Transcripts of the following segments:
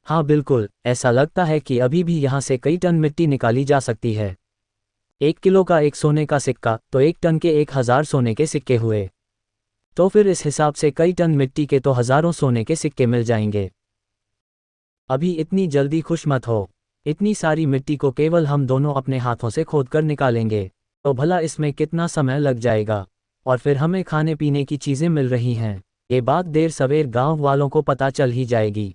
हाँ बिल्कुल, ऐसा लगता है कि अभी भी यहाँ से कई टन मिट्टी निकाली जा सकती है। 1 किलो का एक सोने का सिक्का तो 1 टन के 1000 सोने के सिक्के हुए। तो फिर इस हिसाब से कई टन मिट्टी के तो हजारों सोने के सिक्के मिल जाएंगे। अभी इतनी जल्दी खुश मत हो। इतनी सारी मिट्टी को केवल हम दोनों अपने हाथों से खोदकर निकालेंगे, तो भला इसमें कितना समय लग जाएगा। और फिर हमें खाने पीने की चीज़ें मिल रही हैं। ये बात देर सवेर गांव वालों को पता चल ही जाएगी।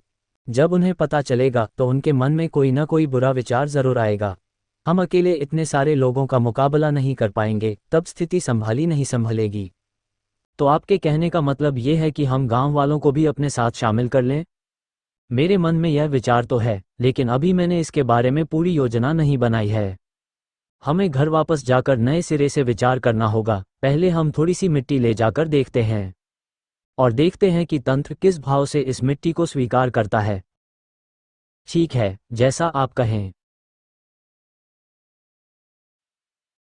जब उन्हें पता चलेगा तो उनके मन में कोई ना कोई बुरा विचार ज़रूर आएगा। हम अकेले इतने सारे लोगों का मुकाबला नहीं कर पाएंगे, तब स्थिति संभाली नहीं संभलेगी। तो आपके कहने का मतलब ये है कि हम गांव वालों को भी अपने साथ शामिल कर लें? मेरे मन में यह विचार तो है, लेकिन अभी मैंने इसके बारे में पूरी योजना नहीं बनाई है। हमें घर वापस जाकर नए सिरे से विचार करना होगा। पहले हम थोड़ी सी मिट्टी ले जाकर देखते हैं और देखते हैं कि तंत्र किस भाव से इस मिट्टी को स्वीकार करता है। ठीक है, जैसा आप कहें।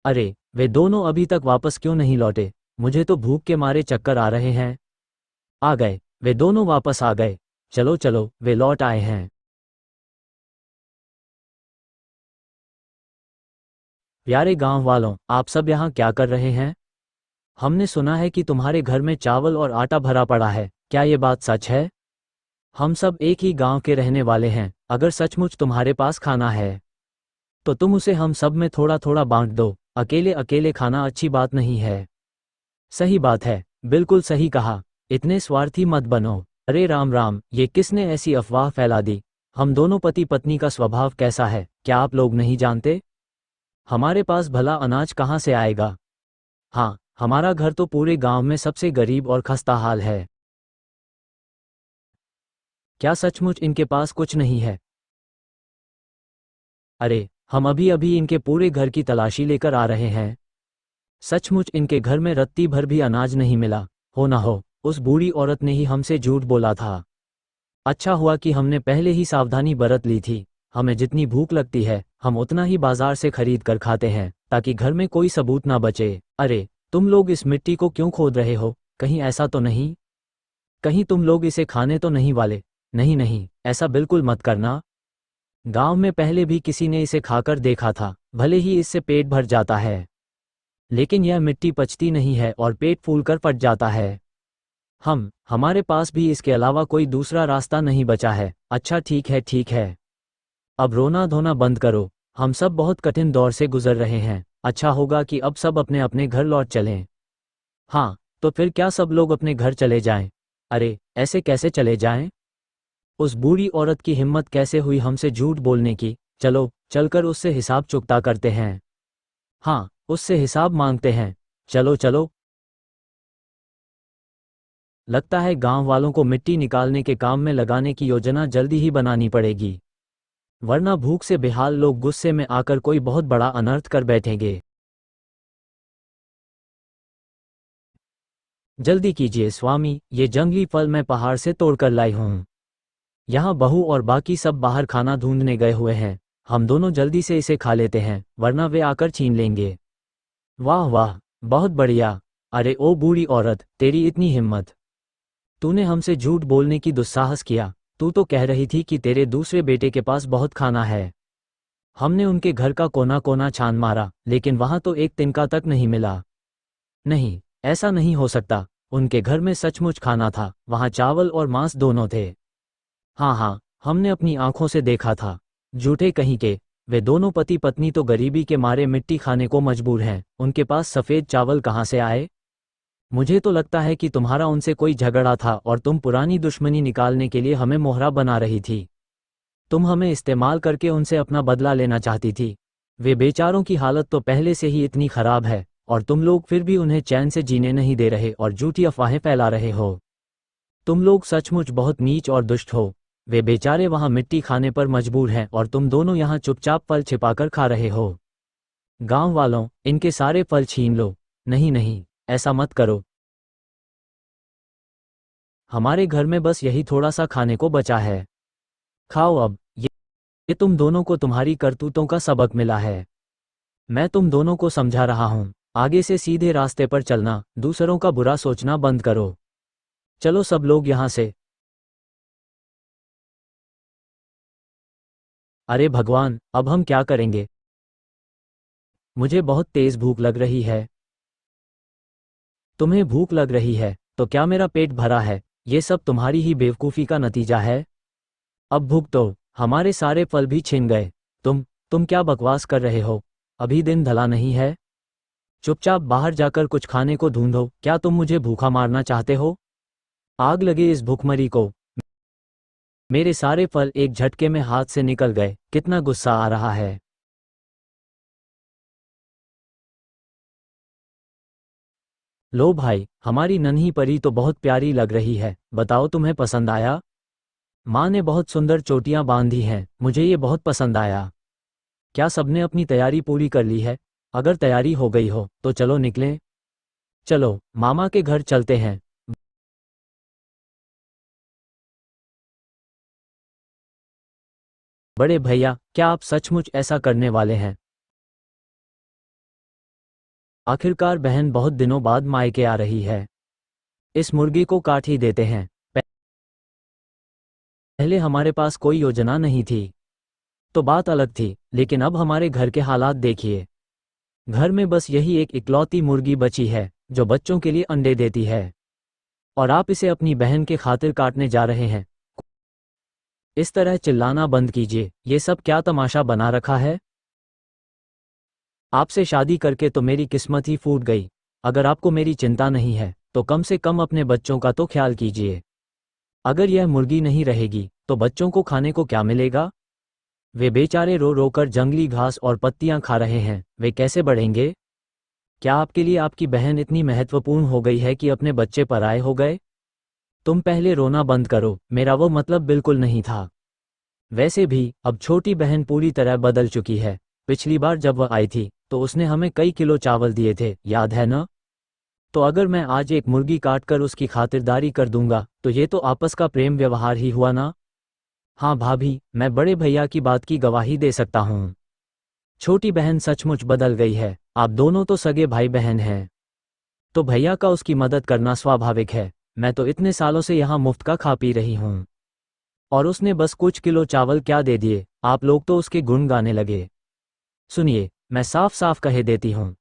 अरे, वे दोनों अभी तक वापस क्यों नहीं लौटे? मुझे तो भूख के मारे चक्कर आ रहे हैं। आ गए, वे दोनों वापस आ गए। चलो चलो, वे लौट आए हैं। प्यारे गांव वालों, आप सब यहाँ क्या कर रहे हैं? हमने सुना है कि तुम्हारे घर में चावल और आटा भरा पड़ा है, क्या ये बात सच है? हम सब एक ही गांव के रहने वाले हैं, अगर सचमुच तुम्हारे पास खाना है तो तुम उसे हम सब में थोड़ा थोड़ा बांट दो। अकेले अकेले खाना अच्छी बात नहीं है। सही बात है, बिल्कुल सही कहा। इतने स्वार्थी मत बनो। अरे राम राम, ये किसने ऐसी अफवाह फैला दी? हम दोनों पति पत्नी का स्वभाव कैसा है, क्या आप लोग नहीं जानते? हमारे पास भला अनाज कहाँ से आएगा? हाँ, हमारा घर तो पूरे गांव में सबसे गरीब और खस्ताहाल है। क्या सचमुच इनके पास कुछ नहीं है? अरे, हम अभी अभी इनके पूरे घर की तलाशी लेकर आ रहे हैं। सचमुच इनके घर में रत्ती भर भी अनाज नहीं मिला। हो ना हो, उस बूढ़ी औरत ने ही हमसे झूठ बोला था। अच्छा हुआ कि हमने पहले ही सावधानी बरत ली थी। हमें जितनी भूख लगती है हम उतना ही बाजार से खरीद कर खाते हैं, ताकि घर में कोई सबूत ना बचे। अरे, तुम लोग इस मिट्टी को क्यों खोद रहे हो? कहीं ऐसा तो नहीं? कहीं तुम लोग इसे खाने तो नहीं वाले? नहीं नहीं, ऐसा बिल्कुल मत करना। गांव में पहले भी किसी ने इसे खाकर देखा था, भले ही इससे पेट भर जाता है, लेकिन यह मिट्टी पचती नहीं है और पेट फूलकर पट जाता है। हमारे पास भी इसके अलावा कोई दूसरा रास्ता नहीं बचा है। अच्छा ठीक है ठीक है, अब रोना धोना बंद करो। हम सब बहुत कठिन दौर से गुजर रहे हैं। अच्छा होगा कि अब सब अपने अपने घर लौट चलें। हाँ, तो फिर क्या सब लोग अपने घर चले जाएं? अरे, ऐसे कैसे चले जाएं? उस बूढ़ी औरत की हिम्मत कैसे हुई हमसे झूठ बोलने की? चलो चलकर उससे हिसाब चुकता करते हैं। हाँ, उससे हिसाब मांगते हैं। चलो चलो। लगता है गांव वालों को मिट्टी निकालने के काम में लगाने की योजना जल्दी ही बनानी पड़ेगी, वरना भूख से बेहाल लोग गुस्से में आकर कोई बहुत बड़ा अनर्थ कर बैठेंगे। जल्दी कीजिए स्वामी, ये जंगली फल मैं पहाड़ से तोड़कर लाई हूँ। यहाँ बहू और बाकी सब बाहर खाना ढूंढने गए हुए हैं। हम दोनों जल्दी से इसे खा लेते हैं, वरना वे आकर छीन लेंगे। वाह वाह, बहुत बढ़िया। अरे ओ बूढ़ी औरत, तेरी इतनी हिम्मत! तूने हमसे झूठ बोलने की दुस्साहस किया। तू तो कह रही थी कि तेरे दूसरे बेटे के पास बहुत खाना है। हमने उनके घर का कोना कोना छान मारा, लेकिन वहां तो एक तिनका तक नहीं मिला। नहीं, ऐसा नहीं हो सकता। उनके घर में सचमुच खाना था, वहां चावल और मांस दोनों थे। हाँ हाँ, हमने अपनी आंखों से देखा था। झूठे कहीं के, वे दोनों पति पत्नी तो गरीबी के मारे मिट्टी खाने को मजबूर हैं। उनके पास सफ़ेद चावल कहाँ से आए? मुझे तो लगता है कि तुम्हारा उनसे कोई झगड़ा था और तुम पुरानी दुश्मनी निकालने के लिए हमें मोहरा बना रही थी। तुम हमें इस्तेमाल करके उनसे अपना बदला लेना चाहती थी। वे बेचारों की हालत तो पहले से ही इतनी खराब है, और तुम लोग फिर भी उन्हें चैन से जीने नहीं दे रहे और झूठी अफवाहें फैला रहे हो। तुम लोग सचमुच बहुत नीच और दुष्ट हो। वे बेचारे वहां मिट्टी खाने पर मजबूर हैं और तुम दोनों यहाँ चुपचाप फल छिपाकर खा रहे हो। गांव वालों, इनके सारे फल छीन लो। नहीं नहीं, ऐसा मत करो। हमारे घर में बस यही थोड़ा सा खाने को बचा है। खाओ अब। ये तुम दोनों को तुम्हारी करतूतों का सबक मिला है। मैं तुम दोनों को समझा रहा हूँ, आगे से सीधे रास्ते पर चलना, दूसरों का बुरा सोचना बंद करो। चलो सब लोग यहाँ से। अरे भगवान, अब हम क्या करेंगे? मुझे बहुत तेज भूख लग रही है। तुम्हें भूख लग रही है तो क्या मेरा पेट भरा है? ये सब तुम्हारी ही बेवकूफ़ी का नतीजा है। अब भुगतो, हमारे सारे फल भी छिन गए। तुम क्या बकवास कर रहे हो? अभी दिन ढला नहीं है। चुपचाप बाहर जाकर कुछ खाने को ढूंढो। क्या तुम मुझे भूखा मारना चाहते हो? आग लगे इस भूखमरी को। मेरे सारे फल एक झटके में हाथ से निकल गए। कितना गुस्सा आ रहा है। लो भाई, हमारी नन्ही परी तो बहुत प्यारी लग रही है। बताओ, तुम्हें पसंद आया? माँ ने बहुत सुंदर चोटियां बांधी हैं। मुझे ये बहुत पसंद आया। क्या सबने अपनी तैयारी पूरी कर ली है? अगर तैयारी हो गई हो तो चलो निकलें। चलो मामा के घर चलते हैं। बड़े भैया, क्या आप सचमुच ऐसा करने वाले हैं? आखिरकार बहन बहुत दिनों बाद मायके आ रही है। इस मुर्गी को काट ही देते हैं। पहले हमारे पास कोई योजना नहीं थी तो बात अलग थी, लेकिन अब हमारे घर के हालात देखिए। घर में बस यही एक इकलौती मुर्गी बची है जो बच्चों के लिए अंडे देती है, और आप इसे अपनी बहन के खातिर काटने जा रहे हैं। इस तरह चिल्लाना बंद कीजिए। ये सब क्या तमाशा बना रखा है? आपसे शादी करके तो मेरी किस्मत ही फूट गई। अगर आपको मेरी चिंता नहीं है तो कम से कम अपने बच्चों का तो ख्याल कीजिए। अगर यह मुर्गी नहीं रहेगी तो बच्चों को खाने को क्या मिलेगा? वे बेचारे रो रो कर जंगली घास और पत्तियां खा रहे हैं। वे कैसे बढ़ेंगे? क्या आपके लिए आपकी बहन इतनी महत्वपूर्ण हो गई है कि अपने बच्चे पराये हो गए? तुम पहले रोना बंद करो। मेरा वो मतलब बिल्कुल नहीं था। वैसे भी अब छोटी बहन पूरी तरह बदल चुकी है। पिछली बार जब वह आई थी तो उसने हमें कई किलो चावल दिए थे, याद है ना? तो अगर मैं आज एक मुर्गी काट कर उसकी खातिरदारी कर दूंगा तो ये तो आपस का प्रेम व्यवहार ही हुआ ना? हाँ भाभी, मैं बड़े भैया की बात की गवाही दे सकता हूँ। छोटी बहन सचमुच बदल गई है। आप दोनों तो सगे भाई बहन हैं, तो भैया का उसकी मदद करना स्वाभाविक है। मैं तो इतने सालों से यहाँ मुफ्त का खा पी रही हूँ, और उसने बस कुछ किलो चावल क्या दे दिए। आप लोग तो उसके गुण गाने लगे। सुनिए, मैं साफ साफ कह देती हूँ,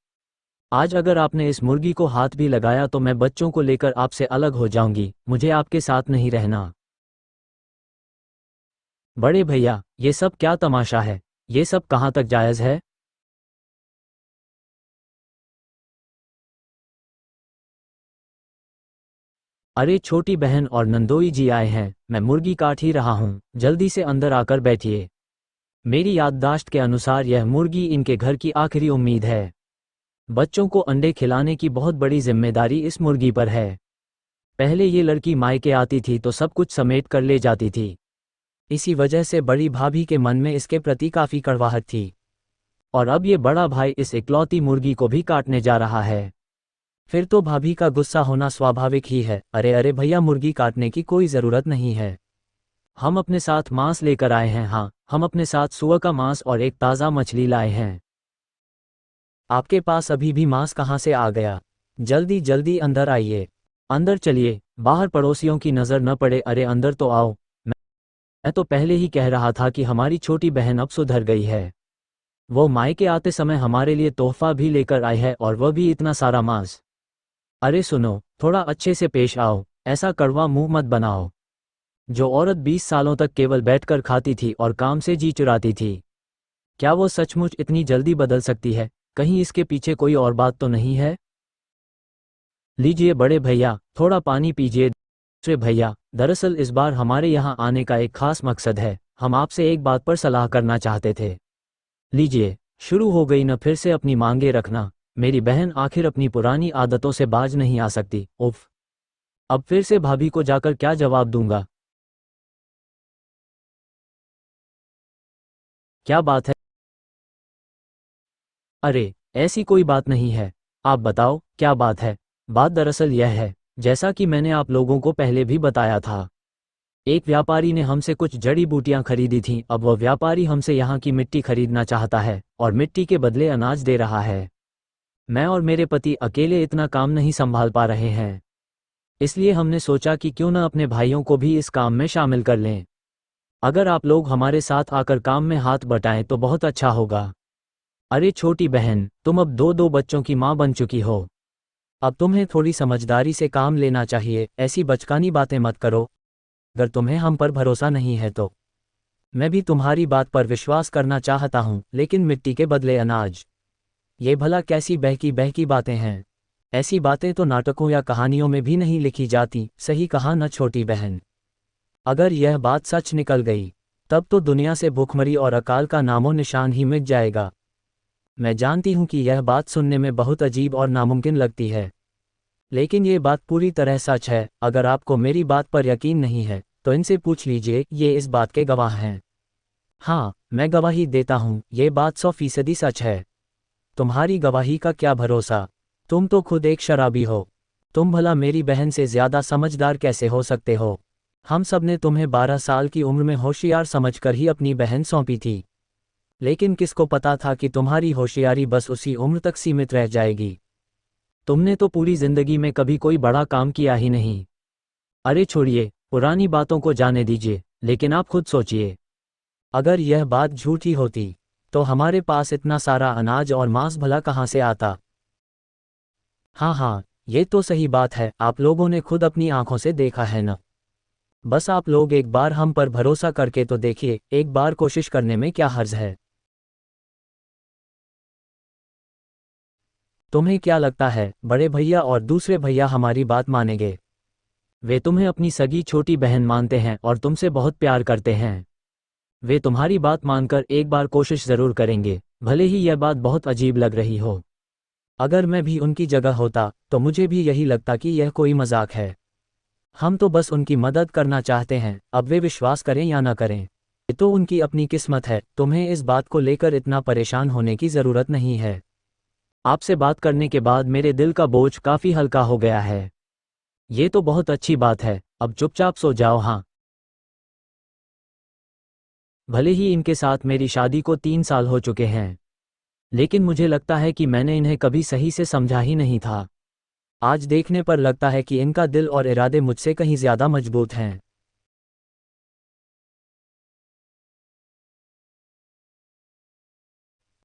आज अगर आपने इस मुर्गी को हाथ भी लगाया तो मैं बच्चों को लेकर आपसे अलग हो जाऊंगी। मुझे आपके साथ नहीं रहना। बड़े भैया, ये सब क्या तमाशा है? ये सब कहाँ तक जायज़ है? अरे छोटी बहन और नंदोई जी आए हैं। मैं मुर्गी काट ही रहा हूँ, जल्दी से अंदर आकर बैठिए। मेरी याददाश्त के अनुसार यह मुर्गी इनके घर की आखिरी उम्मीद है। बच्चों को अंडे खिलाने की बहुत बड़ी जिम्मेदारी इस मुर्गी पर है। पहले ये लड़की मायके आती थी तो सब कुछ समेट कर ले जाती थी। इसी वजह से बड़ी भाभी के मन में इसके प्रति काफी कड़वाहट थी, और अब ये बड़ा भाई इस इकलौती मुर्गी को भी काटने जा रहा है। फिर तो भाभी का गुस्सा होना स्वाभाविक ही है। अरे अरे भैया, मुर्गी काटने की कोई ज़रूरत नहीं है। हम अपने साथ मांस लेकर आए हैं। हाँ, हम अपने साथ सुअर का मांस और एक ताज़ा मछली लाए हैं। आपके पास अभी भी मांस कहाँ से आ गया? जल्दी जल्दी अंदर आइए। अंदर चलिए, बाहर पड़ोसियों की नज़र न पड़े। अरे अंदर तो आओ। मैं तो पहले ही कह रहा था कि हमारी छोटी बहन अब सुधर गई है। वो मायके आते समय हमारे लिए तोहफा भी लेकर आई है, और वह भी इतना सारा मांस। अरे सुनो, थोड़ा अच्छे से पेश आओ। ऐसा कड़वा मुंह मत बनाओ। जो औरत 20 सालों तक केवल बैठकर खाती थी और काम से जी चुराती थी, क्या वो सचमुच इतनी जल्दी बदल सकती है? कहीं इसके पीछे कोई और बात तो नहीं है? लीजिए बड़े भैया, थोड़ा पानी पीजिए। दूसरे भैया, दरअसल इस बार हमारे यहाँ आने का एक खास मकसद है। हम आपसे एक बात पर सलाह करना चाहते थे। लीजिए। शुरू हो गई न फिर से अपनी मांगे रखना। मेरी बहन आखिर अपनी पुरानी आदतों से बाज नहीं आ सकती। उफ, अब फिर से भाभी को जाकर क्या जवाब दूंगा? क्या बात है? अरे ऐसी कोई बात नहीं है। आप बताओ क्या बात है? बात दरअसल यह है, जैसा कि मैंने आप लोगों को पहले भी बताया था, एक व्यापारी ने हमसे कुछ जड़ी बूटियां खरीदी थीं। अब वह व्यापारी हमसे यहाँ की मिट्टी खरीदना चाहता है और मिट्टी के बदले अनाज दे रहा है। मैं और मेरे पति अकेले इतना काम नहीं संभाल पा रहे हैं, इसलिए हमने सोचा कि क्यों न अपने भाइयों को भी इस काम में शामिल कर लें। अगर आप लोग हमारे साथ आकर काम में हाथ बटाएं तो बहुत अच्छा होगा। अरे छोटी बहन, तुम अब दो दो बच्चों की माँ बन चुकी हो। अब तुम्हें थोड़ी समझदारी से काम लेना चाहिए, ऐसी बचकानी बातें मत करो। अगर तुम्हें हम पर भरोसा नहीं है तो मैं भी तुम्हारी बात पर विश्वास करना चाहता हूँ, लेकिन मिट्टी के बदले अनाज, ये भला कैसी बहकी बहकी बातें हैं। ऐसी बातें तो नाटकों या कहानियों में भी नहीं लिखी जाती, सही कहा न छोटी बहन। अगर यह बात सच निकल गई तब तो दुनिया से भूखमरी और अकाल का नामो निशान ही मिट जाएगा। मैं जानती हूँ कि यह बात सुनने में बहुत अजीब और नामुमकिन लगती है, लेकिन ये बात पूरी तरह सच है। अगर आपको मेरी बात पर यकीन नहीं है तो इनसे पूछ लीजिए, ये इस बात के गवाह हैं। हाँ, मैं गवाही देता हूँ, ये बात 100% सच है। तुम्हारी गवाही का क्या भरोसा, तुम तो खुद एक शराबी हो। तुम भला मेरी बहन से ज़्यादा समझदार कैसे हो सकते हो। हम सब ने तुम्हें 12 साल की उम्र में होशियार समझकर ही अपनी बहन सौंपी थी, लेकिन किसको पता था कि तुम्हारी होशियारी बस उसी उम्र तक सीमित रह जाएगी। तुमने तो पूरी जिंदगी में कभी कोई बड़ा काम किया ही नहीं। अरे छोड़िए, पुरानी बातों को जाने दीजिए, लेकिन आप खुद सोचिए, अगर यह बात झूठी होती तो हमारे पास इतना सारा अनाज और मांस भला कहाँ से आता। हाँ हाँ, ये तो सही बात है, आप लोगों ने खुद अपनी आंखों से देखा है न। बस आप लोग एक बार हम पर भरोसा करके तो देखिए, एक बार कोशिश करने में क्या हर्ज है। तुम्हें क्या लगता है, बड़े भैया और दूसरे भैया हमारी बात मानेंगे? वे तुम्हें अपनी सगी छोटी बहन मानते हैं और तुमसे बहुत प्यार करते हैं। वे तुम्हारी बात मानकर एक बार कोशिश जरूर करेंगे, भले ही यह बात बहुत अजीब लग रही हो। अगर मैं भी उनकी जगह होता तो मुझे भी यही लगता कि यह कोई मजाक है। हम तो बस उनकी मदद करना चाहते हैं, अब वे विश्वास करें या ना करें, ये तो उनकी अपनी किस्मत है। तुम्हें इस बात को लेकर इतना परेशान होने की ज़रूरत नहीं है। आपसे बात करने के बाद मेरे दिल का बोझ काफ़ी हल्का हो गया है। ये तो बहुत अच्छी बात है, अब चुपचाप सो जाओ। हाँ, भले ही इनके साथ मेरी शादी को 3 साल हो चुके हैं, लेकिन मुझे लगता है कि मैंने इन्हें कभी सही से समझा ही नहीं था। आज देखने पर लगता है कि इनका दिल और इरादे मुझसे कहीं ज़्यादा मजबूत हैं।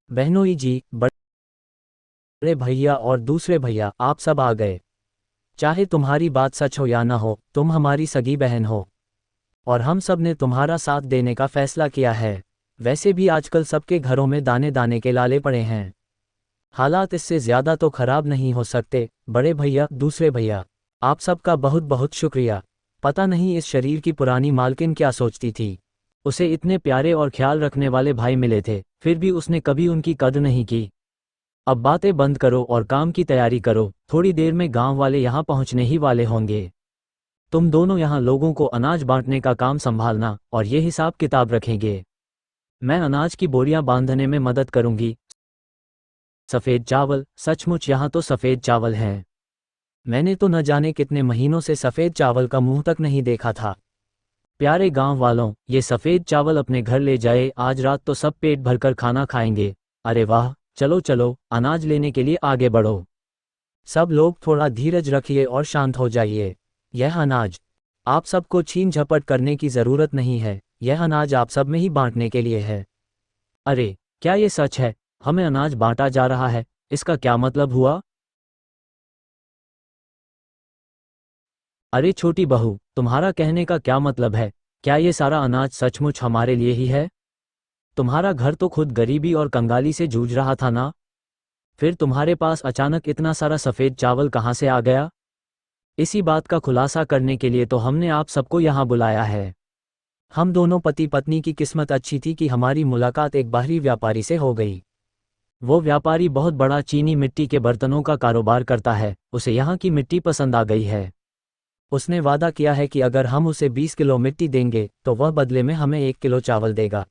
बहनोई जी, बड़े भैया और दूसरे भैया, आप सब आ गए। चाहे तुम्हारी बात सच हो या ना हो, तुम हमारी सगी बहन हो और हम सब ने तुम्हारा साथ देने का फैसला किया है। वैसे भी आजकल सबके घरों में दाने दाने के लाले पड़े हैं। हालात इससे ज़्यादा तो खराब नहीं हो सकते। बड़े भैया, दूसरे भैया, आप सबका बहुत बहुत शुक्रिया। पता नहीं इस शरीर की पुरानी मालकिन क्या सोचती थी। उसे इतने प्यारे और ख्याल रखने वाले भाई मिले थे, फिर भी उसने कभी उनकी कद्र नहीं की। अब बातें बंद करो और काम की तैयारी करो, थोड़ी देर में गांव वाले यहाँ पहुँचने ही वाले होंगे। तुम दोनों यहाँ लोगों को अनाज बांटने का काम संभालना और ये हिसाब किताब रखेंगे। मैं अनाज की बोरियां बांधने में मदद करूंगी। सफ़ेद चावल, सचमुच यहाँ तो सफ़ेद चावल हैं। मैंने तो न जाने कितने महीनों से सफ़ेद चावल का मुंह तक नहीं देखा था। प्यारे गांव वालों, ये सफ़ेद चावल अपने घर ले जाए, आज रात तो सब पेट भरकर खाना खाएंगे। अरे वाह, चलो चलो, अनाज लेने के लिए आगे बढ़ो। सब लोग थोड़ा धीरज रखिए और शांत हो जाइए। यह अनाज आप सबको छीन झपट करने की ज़रूरत नहीं है, यह अनाज आप सब में ही बांटने के लिए है। अरे, क्या ये सच है? हमें अनाज बांटा जा रहा है, इसका क्या मतलब हुआ? अरे छोटी बहू, तुम्हारा कहने का क्या मतलब है? क्या ये सारा अनाज सचमुच हमारे लिए ही है? तुम्हारा घर तो खुद गरीबी और कंगाली से जूझ रहा था ना? फिर तुम्हारे पास अचानक इतना सारा सफ़ेद चावल कहाँ से आ गया? इसी बात का खुलासा करने के लिए तो हमने आप सबको यहाँ बुलाया है। हम दोनों पति पत्नी की किस्मत अच्छी थी कि हमारी मुलाकात एक बाहरी व्यापारी से हो गई। वो व्यापारी बहुत बड़ा चीनी मिट्टी के बर्तनों का कारोबार करता है, उसे यहाँ की मिट्टी पसंद आ गई है। उसने वादा किया है कि अगर हम उसे 20 किलो मिट्टी देंगे तो वह बदले में हमें 1 किलो चावल देगा।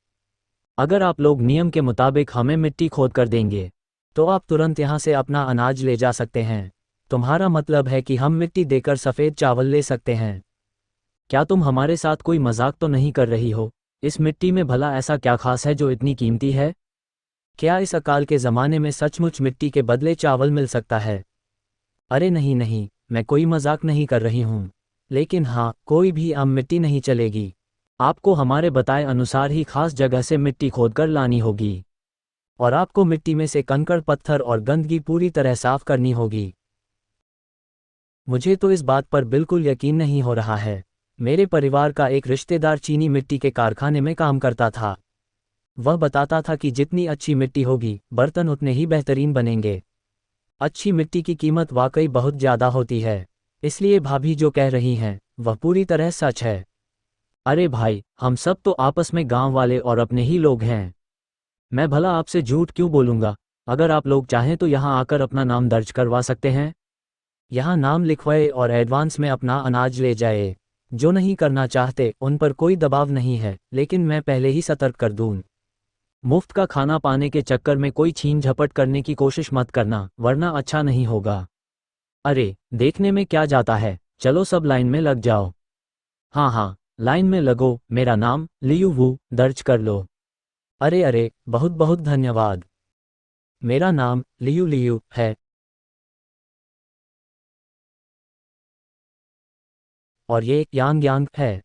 अगर आप लोग नियम के मुताबिक हमें मिट्टी खोद कर देंगे तो आप तुरंत यहाँ से अपना अनाज ले जा सकते हैं। तुम्हारा मतलब है कि हम मिट्टी देकर सफ़ेद चावल ले सकते हैं? क्या तुम हमारे साथ कोई मजाक तो नहीं कर रही हो? इस मिट्टी में भला ऐसा क्या खास है जो इतनी कीमती है? क्या इस अकाल के ज़माने में सचमुच मिट्टी के बदले चावल मिल सकता है? अरे नहीं नहीं, मैं कोई मजाक नहीं कर रही हूँ। लेकिन हाँ, कोई भी आम मिट्टी नहीं चलेगी। आपको हमारे बताए अनुसार ही खास जगह से मिट्टी खोदकर लानी होगी और आपको मिट्टी में से कंकड़ पत्थर और गंदगी पूरी तरह साफ करनी होगी। मुझे तो इस बात पर बिल्कुल यकीन नहीं हो रहा है। मेरे परिवार का एक रिश्तेदार चीनी मिट्टी के कारखाने में काम करता था। वह बताता था कि जितनी अच्छी मिट्टी होगी बर्तन उतने ही बेहतरीन बनेंगे। अच्छी मिट्टी की कीमत वाकई बहुत ज़्यादा होती है, इसलिए भाभी जो कह रही हैं वह पूरी तरह सच है। अरे भाई, हम सब तो आपस में गांव वाले और अपने ही लोग हैं। मैं भला आपसे झूठ क्यों बोलूँगा। अगर आप लोग चाहें तो यहाँ आकर अपना नाम दर्ज करवा सकते हैं। यहाँ नाम लिखवाए और एडवांस में अपना अनाज ले जाए। जो नहीं करना चाहते उन पर कोई दबाव नहीं है, लेकिन मैं पहले ही सतर्क कर दूँ। मुफ्त का खाना पाने के चक्कर में कोई छीन झपट करने की कोशिश मत करना, वरना अच्छा नहीं होगा। अरे, देखने में क्या जाता है, चलो सब लाइन में लग जाओ। हाँ हाँ, लाइन में लगो। मेरा नाम लियू वू दर्ज कर लो। अरे अरे, बहुत बहुत धन्यवाद। मेरा नाम लियू लियू है। और ये यांग यांग है।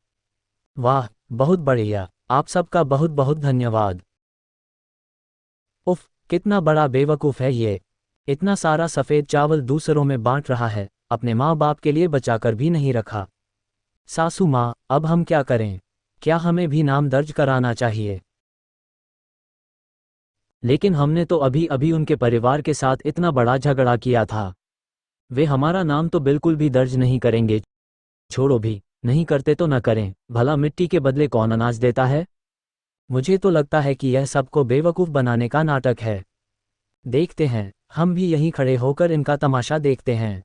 वाह, बहुत बढ़िया। आप सबका बहुत बहुत धन्यवाद। उफ, कितना बड़ा बेवकूफ़ है ये। इतना सारा सफ़ेद चावल दूसरों में बांट रहा है, अपने माँ बाप के लिए बचाकर भी नहीं रखा। सासू माँ, अब हम क्या करें? क्या हमें भी नाम दर्ज कराना चाहिए? लेकिन हमने तो अभी अभी उनके परिवार के साथ इतना बड़ा झगड़ा किया था। वे हमारा नाम तो बिल्कुल भी दर्ज नहीं करेंगे। छोड़ो भी, नहीं करते तो न करें, भला मिट्टी के बदले कौन अनाज देता है? मुझे तो लगता है कि यह सबको बेवकूफ़ बनाने का नाटक है। देखते हैं, हम भी यहीं खड़े होकर इनका तमाशा देखते हैं।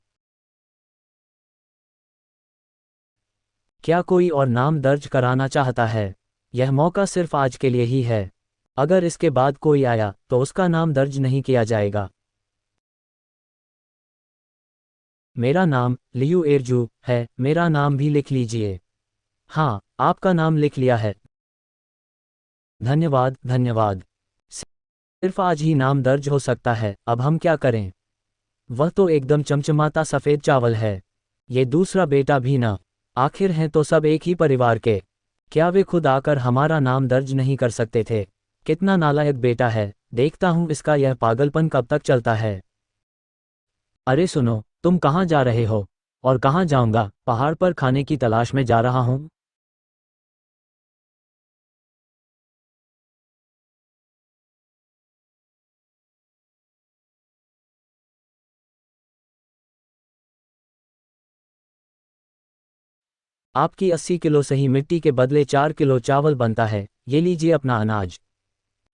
क्या कोई और नाम दर्ज कराना चाहता है? यह मौका सिर्फ आज के लिए ही है। अगर इसके बाद कोई आया तो उसका नाम दर्ज नहीं किया जाएगा। मेरा नाम लियू एरजू है, मेरा नाम भी लिख लीजिए। हाँ, आपका नाम लिख लिया है। धन्यवाद धन्यवाद। सिर्फ आज ही नाम दर्ज हो सकता है, अब हम क्या करें? वह तो एकदम चमचमाता सफ़ेद चावल है। ये दूसरा बेटा भी ना। आखिर हैं तो सब एक ही परिवार के। क्या वे खुद आकर हमारा नाम दर्ज नहीं कर सकते थे? कितना नालायक बेटा है। देखता हूँ इसका यह पागलपन कब तक चलता है। अरे सुनो, तुम कहाँ जा रहे हो? और कहाँ जाऊँगा, पहाड़ पर खाने की तलाश में जा रहा हूँ। आपकी 80 किलो सही मिट्टी के बदले 4 किलो चावल बनता है, ये लीजिए अपना अनाज।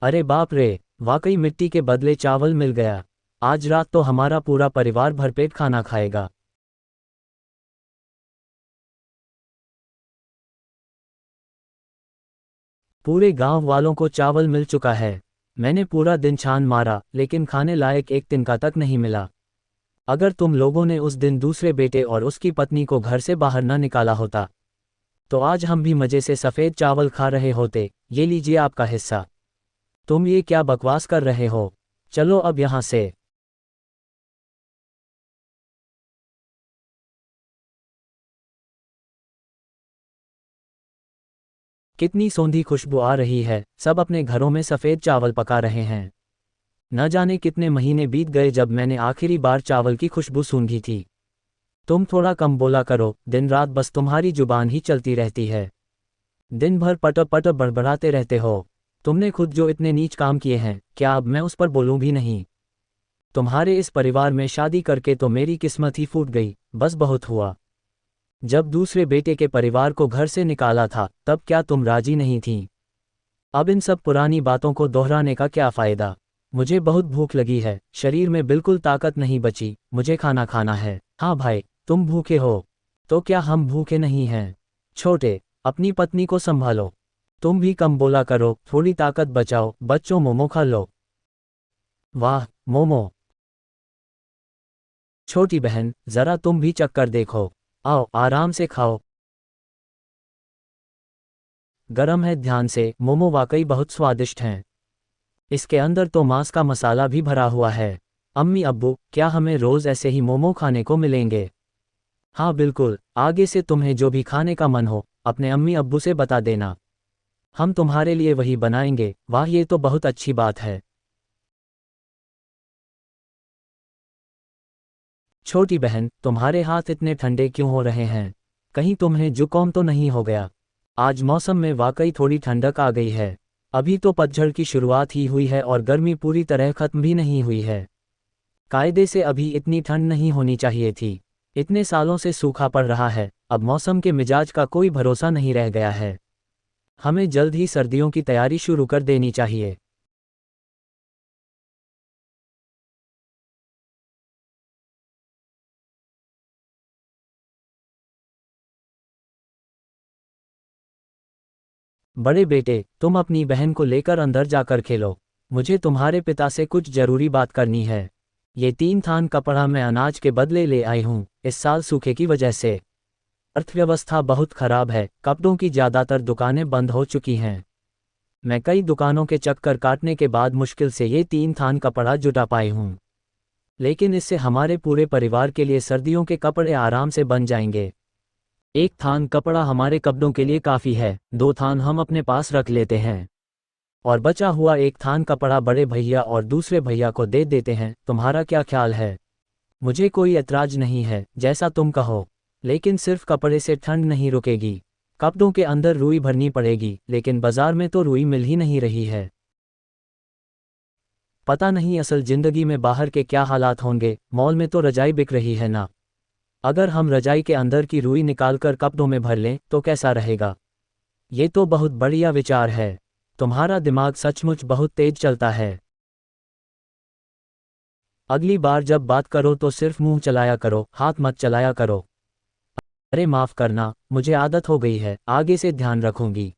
अरे बाप रे, वाकई मिट्टी के बदले चावल मिल गया। आज रात तो हमारा पूरा परिवार भरपेट खाना खाएगा। पूरे गांव वालों को चावल मिल चुका है। मैंने पूरा दिन छान मारा, लेकिन खाने लायक एक तिनका तक नहीं मिला। अगर तुम लोगों ने उस दिन दूसरे बेटे और उसकी पत्नी को घर से बाहर न निकाला होता तो आज हम भी मजे से सफ़ेद चावल खा रहे होते। ये लीजिए आपका हिस्सा। तुम ये क्या बकवास कर रहे हो? चलो अब यहाँ से। कितनी सौंधी खुशबू आ रही है, सब अपने घरों में सफ़ेद चावल पका रहे हैं। न जाने कितने महीने बीत गए जब मैंने आखिरी बार चावल की खुशबू सूंघी थी। तुम थोड़ा कम बोला करो, दिन रात बस तुम्हारी जुबान ही चलती रहती है। दिन भर पटर पटर बड़बड़ाते रहते हो। तुमने खुद जो इतने नीच काम किए हैं, क्या अब मैं उस पर बोलूं भी नहीं? तुम्हारे इस परिवार में शादी करके तो मेरी किस्मत ही फूट गई, बस बहुत हुआ। जब दूसरे बेटे के परिवार को घर से निकाला था तब क्या तुम राजी नहीं थीं? अब इन सब पुरानी बातों को दोहराने का क्या फ़ायदा? मुझे बहुत भूख लगी है, शरीर में बिल्कुल ताकत नहीं बची, मुझे खाना खाना है। हाँ भाई, तुम भूखे हो? तो क्या हम भूखे नहीं हैं? छोटे, अपनी पत्नी को संभालो। तुम भी कम बोला करो, थोड़ी ताकत बचाओ। बच्चों, मोमो खा लो। वाह, मोमो। छोटी बहन, जरा तुम भी चक्कर देखो। आओ, आराम से खाओ। गरम है, ध्यान से। मोमो वाकई बहुत स्वादिष्ट हैं। इसके अंदर तो मांस का मसाला भी भरा हुआ है। अम्मी अब्बू, क्या हमें रोज ऐसे ही मोमो खाने को मिलेंगे? हाँ बिल्कुल, आगे से तुम्हें जो भी खाने का मन हो अपने अम्मी अब्बू से बता देना। हम तुम्हारे लिए वही बनाएंगे। वाह, ये तो बहुत अच्छी बात है। छोटी बहन, तुम्हारे हाथ इतने ठंडे क्यों हो रहे हैं? कहीं तुम्हें जुकाम तो नहीं हो गया? आज मौसम में वाकई थोड़ी ठंडक आ गई है। अभी तो पतझड़ की शुरुआत ही हुई है और गर्मी पूरी तरह खत्म भी नहीं हुई है। कायदे से अभी इतनी ठंड नहीं होनी चाहिए थी। इतने सालों से सूखा पड़ रहा है, अब मौसम के मिजाज का कोई भरोसा नहीं रह गया है। हमें जल्द ही सर्दियों की तैयारी शुरू कर देनी चाहिए। बड़े बेटे, तुम अपनी बहन को लेकर अंदर जाकर खेलो। मुझे तुम्हारे पिता से कुछ जरूरी बात करनी है। ये 3 थान कपड़ा मैं अनाज के बदले ले आई हूँ, इस साल सूखे की वजह से अर्थव्यवस्था बहुत खराब है, कपड़ों की ज़्यादातर दुकानें बंद हो चुकी हैं। मैं कई दुकानों के चक्कर काटने के बाद मुश्किल से ये 3 थान कपड़ा जुटा पाई हूँ। लेकिन इससे हमारे पूरे परिवार के लिए सर्दियों के कपड़े आराम से बन जाएंगे। 1 थान कपड़ा हमारे कपड़ों के लिए काफ़ी है, 2 थान हम अपने पास रख लेते हैं और बचा हुआ 1 थान कपड़ा बड़े भैया और दूसरे भैया को दे देते हैं। तुम्हारा क्या ख्याल है? मुझे कोई ऐतराज नहीं है, जैसा तुम कहो। लेकिन सिर्फ कपड़े से ठंड नहीं रुकेगी। कपड़ों के अंदर रुई भरनी पड़ेगी, लेकिन बाजार में तो रुई मिल ही नहीं रही है। पता नहीं असल जिंदगी में बाहर के क्या हालात होंगे। मॉल में तो रजाई बिक रही है ना। अगर हम रजाई के अंदर की रुई निकालकर कपड़ों में भर लें तो कैसा रहेगा? ये तो बहुत बढ़िया विचार है। तुम्हारा दिमाग सचमुच बहुत तेज चलता है। अगली बार जब बात करो तो सिर्फ मुंह चलाया करो, हाथ मत चलाया करो। अरे माफ करना, मुझे आदत हो गई है, आगे से ध्यान रखूंगी।